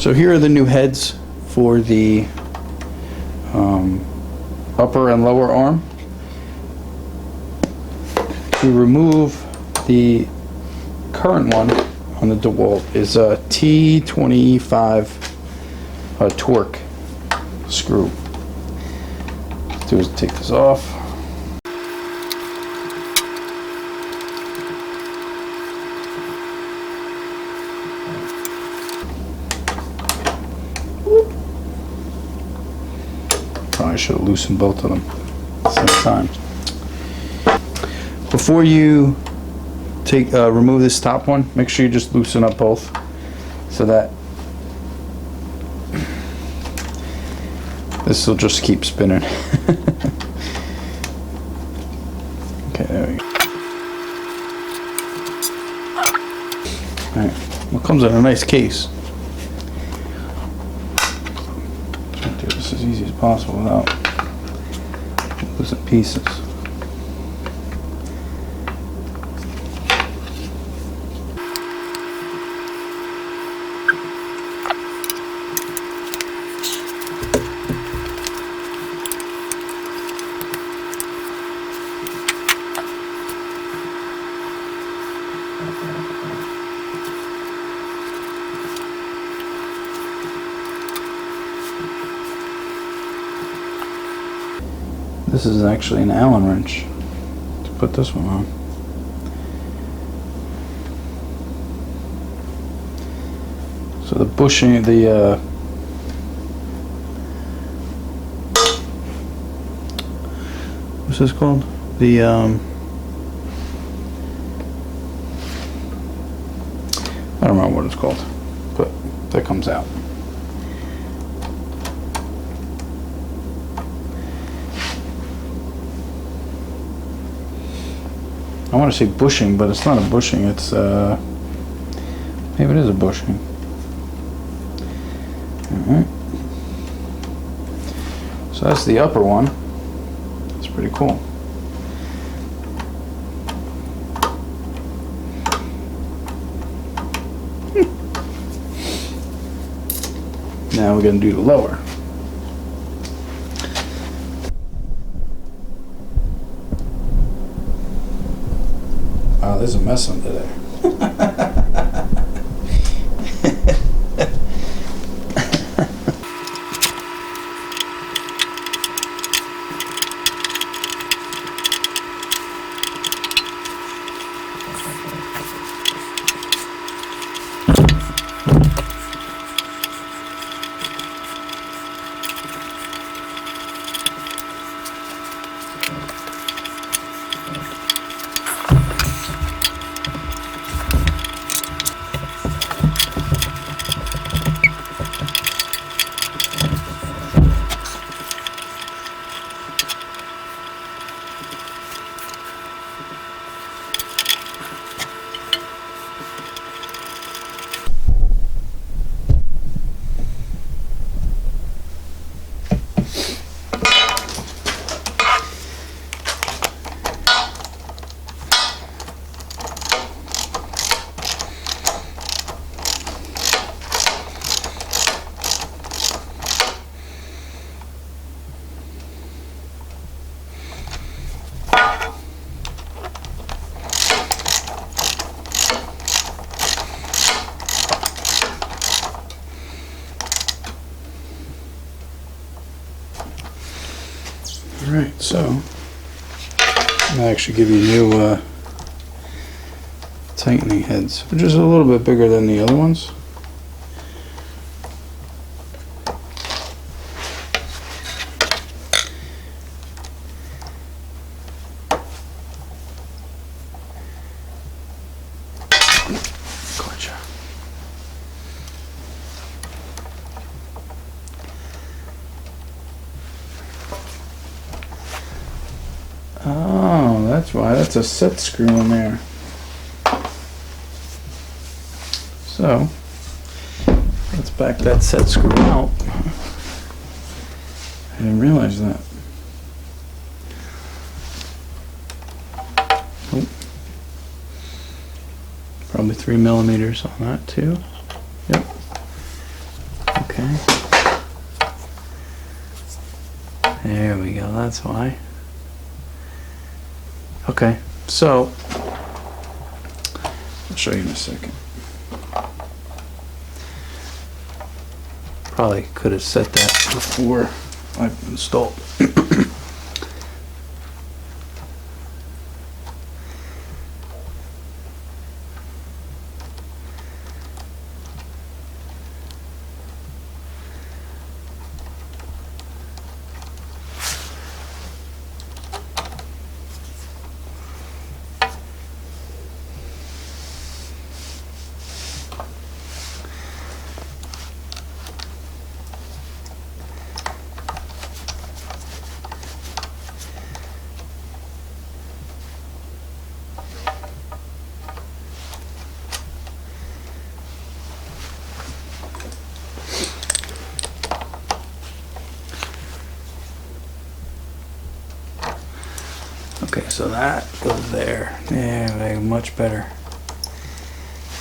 So here are the new heads for the upper and lower arm. To remove the current one on the DeWalt is a T25 torque screw. What do is take this off. Probably should have loosened both of them at the same time. Before you remove this top one, make sure you just loosen up both so that this will just keep spinning. Okay, there we go. Alright, well, it comes in a nice case. Try to do this as easy as possible without losing pieces. This is actually an Allen wrench to put this one on. So the bushing, what's this called? The I don't remember what it's called, but that comes out. I want to say bushing, but it's not a bushing. It's maybe it is a bushing. All right. So that's the upper one. It's pretty cool. Now we're going to do the lower. Wow, there's a mess under there. Alright, so I'll actually give you new tightening heads, which is a little bit bigger than the other ones. Gotcha. Oh, that's why. That's a set screw in there. So, let's back that set screw out. I didn't realize that. Oh. Probably 3 millimeters on that too. Yep. Okay. There we go, that's why. Okay, so I'll show you in a second. Probably could have set that before I installed. Okay, so that goes there. Yeah, much better.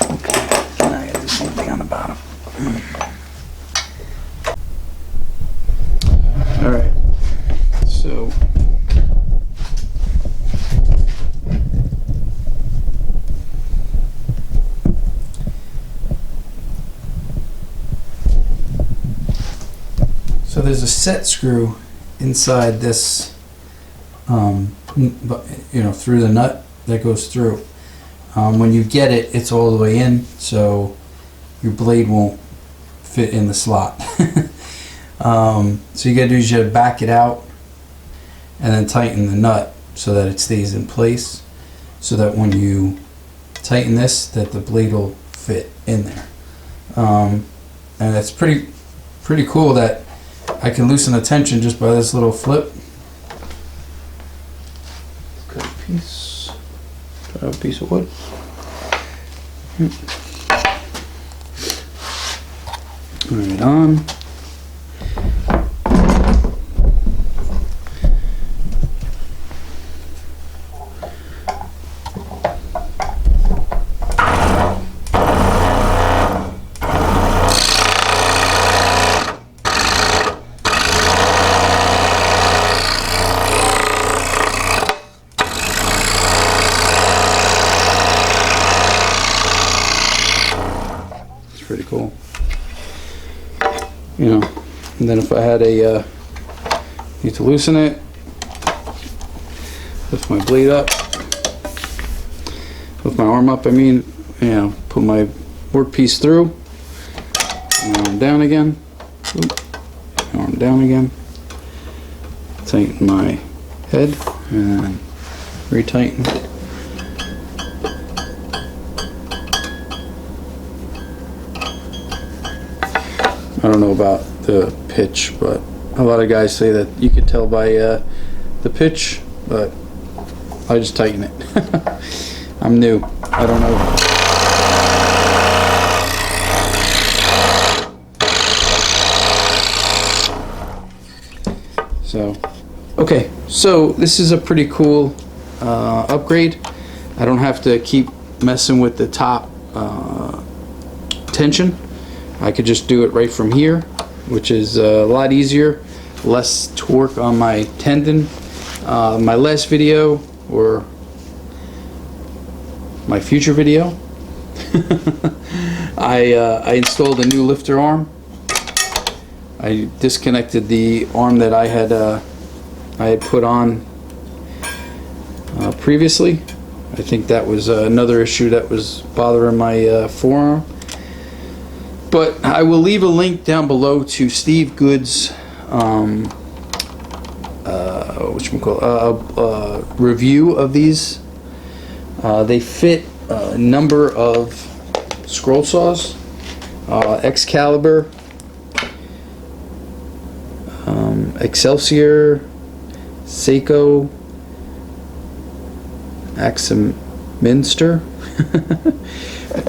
Okay, now I gotta do the same thing on the bottom. Alright, so there's a set screw inside this, you know, through the nut that goes through. When you get it, it's all the way in, so your blade won't fit in the slot. So you gotta do is you gotta back it out and then tighten the nut so that it stays in place, so that when you tighten this, that the blade will fit in there. And it's pretty cool that I can loosen the tension just by this little flip. Cut a piece of wood. Right on. Pretty cool, you know. And then if I had a need to loosen it, lift my blade up, lift my arm up, I mean, you know, put my workpiece through, arm down again, arm down again, tighten my head, and then retighten. I don't know about the pitch, but a lot of guys say that you could tell by the pitch, but I just tighten it. I'm new, I don't know. So, okay, so this is a pretty cool upgrade. I don't have to keep messing with the top tension. I could just do it right from here, which is a lot easier, less torque on my tendon. My last video, or my future video, I installed a new lifter arm. I disconnected the arm that I had put on previously. I think that was another issue that was bothering my forearm. But I will leave a link down below to Steve Good's review of these. They fit a number of scroll saws, Excalibur, Excelsior, Seiko, Axminster.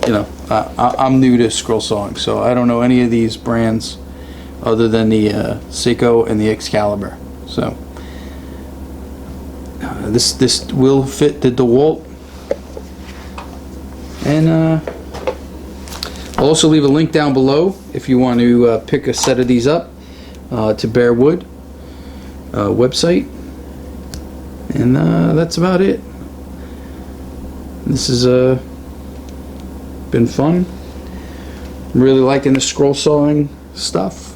You know, I'm new to scroll sawing, so I don't know any of these brands other than the Seiko and the Excalibur. So this will fit the DeWalt, and I'll also leave a link down below if you want to pick a set of these up to Bear Wood website. And that's about it. This has been fun. I'm really liking the scroll sawing stuff.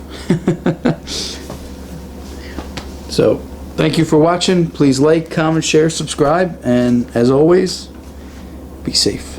So, thank you for watching. Please like, comment, share, subscribe, and as always, be safe.